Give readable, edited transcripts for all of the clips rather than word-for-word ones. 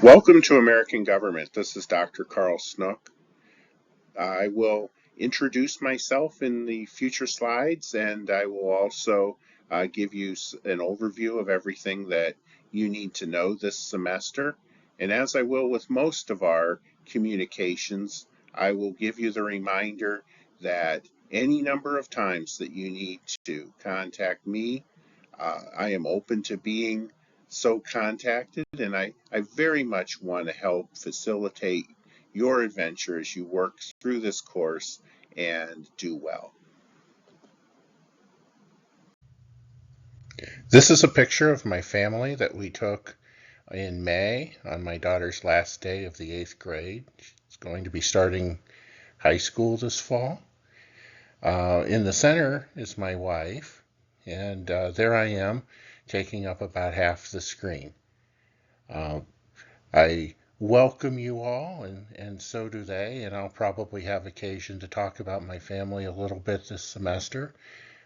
Welcome to American Government. This is Dr. Carl Snook. I will introduce myself in the future slides, and I will also give you an overview of everything that you need to know this semester. And as I will with most of our communications, I will give you the reminder that any number of times that you need to contact me, I am open to being so contacted, and I very much want to help facilitate your adventure as you work through this course and do well. This is a picture of my family that we took in May on my daughter's last day of the 8th grade. She's going to be starting high school this fall. In the center is my wife, and there I am taking up about half the screen. I welcome you all, and so do they, and I'll probably have occasion to talk about my family a little bit this semester.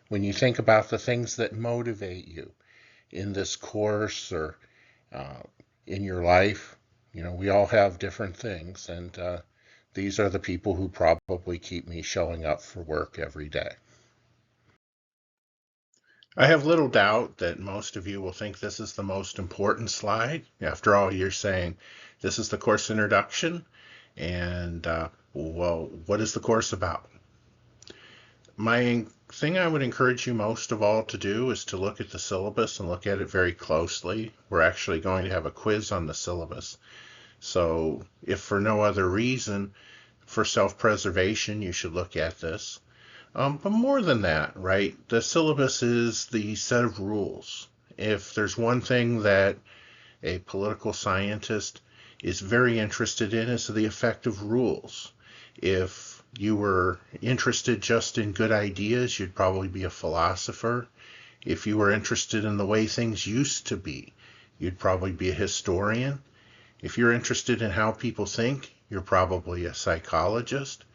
When you think about the things that motivate you in this course or in your life, we all have different things, and these are the people who probably keep me showing up for work every day. I have little doubt that most of you will think this is the most important slide. After all, you're saying this is the course introduction, and well, what is the course about? My thing I would encourage you most of all to do is to look at the syllabus and look at it very closely. We're actually going to have a quiz on the syllabus. So if for no other reason, for self-preservation, you should look at this. But more than that, right? The syllabus is the set of rules. If there's one thing that a political scientist is very interested in, is the effect of rules. If you were interested just in good ideas, you'd probably be a philosopher. If you were interested in the way things used to be, you'd probably be a historian. If you're interested in how people think, you're probably a psychologist.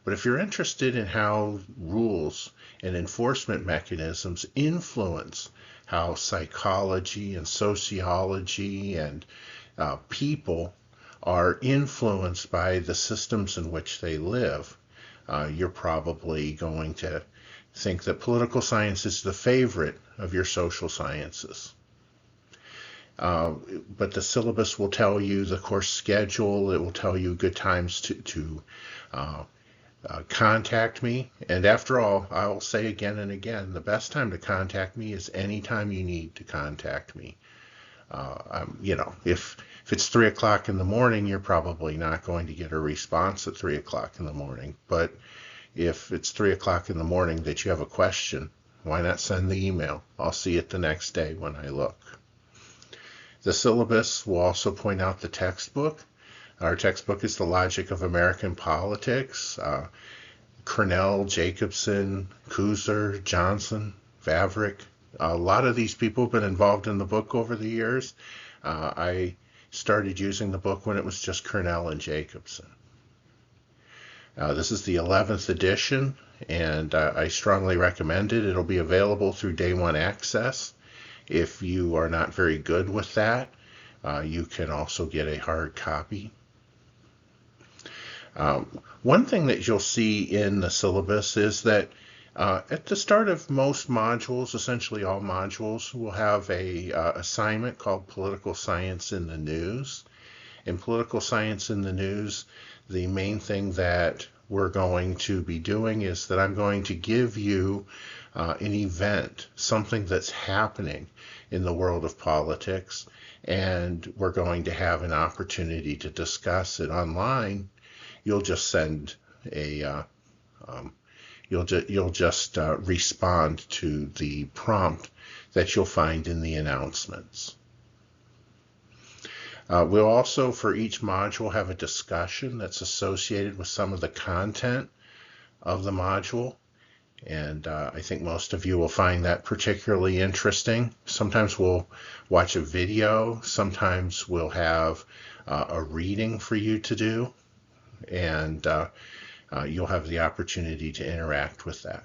But if you're interested in how rules and enforcement mechanisms influence how psychology and sociology and people are influenced by the systems in which they live, you're probably going to think that political science is the favorite of your social sciences. But the syllabus will tell you the course schedule. It will tell you good times to contact me. And after all, I will say again and again, the best time to contact me is any time you need to contact me. If it's 3 o'clock in the morning, you're probably not going to get a response at 3 o'clock in the morning. But if it's 3 o'clock in the morning that you have a question, why not send the email? I'll see it the next day when I look. The syllabus will also point out the textbook. Our textbook is The Logic of American Politics. Cornell, Jacobson, Kuser, Johnson, Vavrick. A lot of these people have been involved in the book over the years. I started using the book when it was just Cornell and Jacobson. This is the 11th edition, and I strongly recommend it. It'll be available through Day One Access. If you are not very good with that, you can also get a hard copy. One thing that you'll see in the syllabus is that at the start of most modules, essentially all modules, will have a assignment called Political Science in the News. In Political Science in the News, the main thing that we're going to be doing is that I'm going to give you an event, something that's happening in the world of politics, and we're going to have an opportunity to discuss it online. You'll just send you'll just respond to the prompt that you'll find in the announcements. We'll also, for each module, have a discussion that's associated with some of the content of the module. And I think most of you will find that particularly interesting. Sometimes we'll watch a video. Sometimes we'll have a reading for you to do. And you'll have the opportunity to interact with that.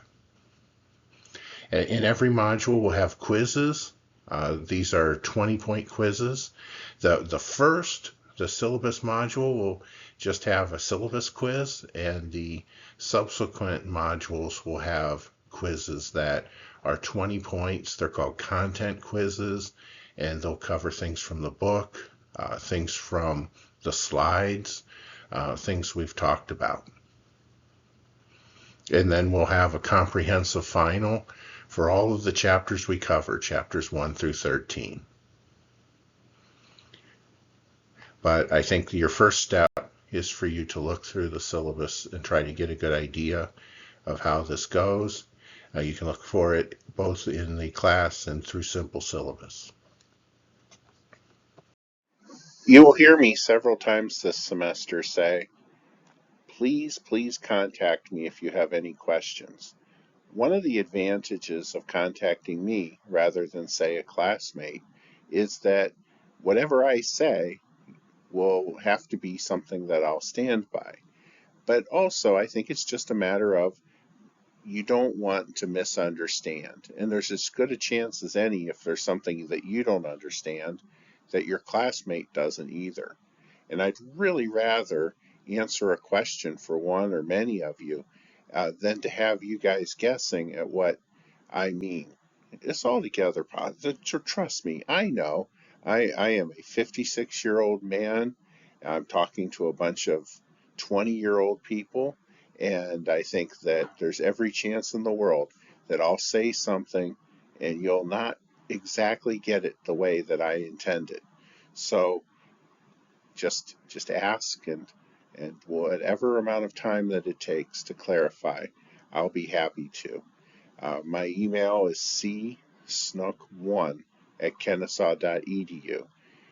In every module, we'll have quizzes. These are 20-point quizzes. The first the syllabus module will just have a syllabus quiz, and the subsequent modules will have quizzes that are 20 points. They're called content quizzes, and they'll cover things from the book, things from the slides, things we've talked about. And then we'll have a comprehensive final for all of the chapters we cover, chapters 1 through 13. But I think your first step is for you to look through the syllabus and try to get a good idea of how this goes. You can look for it both in the class and through Simple Syllabus. You will hear me several times this semester say, please contact me if you have any questions. One of the advantages of contacting me rather than, say, a classmate is that whatever I say will have to be something that I'll stand by. But also, I think it's just a matter of you don't want to misunderstand. And there's as good a chance as any, if there's something that you don't understand, that your classmate doesn't either. And I'd really rather answer a question for one or many of you than to have you guys guessing at what I mean. It's altogether positive. Trust me, I know. I am a 56-year-old man. I'm talking to a bunch of 20-year-old people, and I think that there's every chance in the world that I'll say something and you'll not exactly get it the way that I intended. So just ask, and whatever amount of time that it takes to clarify, I'll be happy to. My email is csnook1@kennesaw.edu,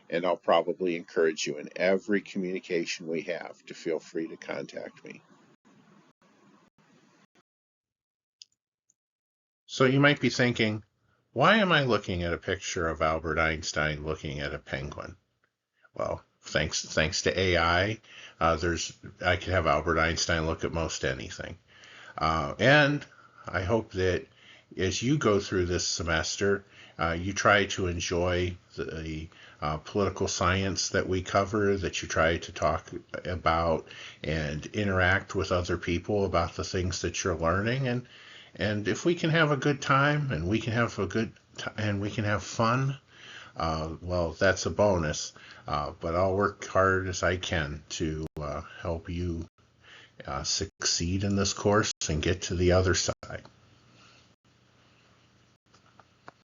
and I'll probably encourage you in every communication we have to feel free to contact me. So you might be thinking, why am I looking at a picture of Albert Einstein looking at a penguin? Well, thanks to AI, I could have Albert Einstein look at most anything. And I hope that as you go through this semester, you try to enjoy the political science that we cover, that you try to talk about and interact with other people about the things that you're learning. And if we can have a good time and we can have fun, well, that's a bonus. But I'll work hard as I can to help you succeed in this course and get to the other side.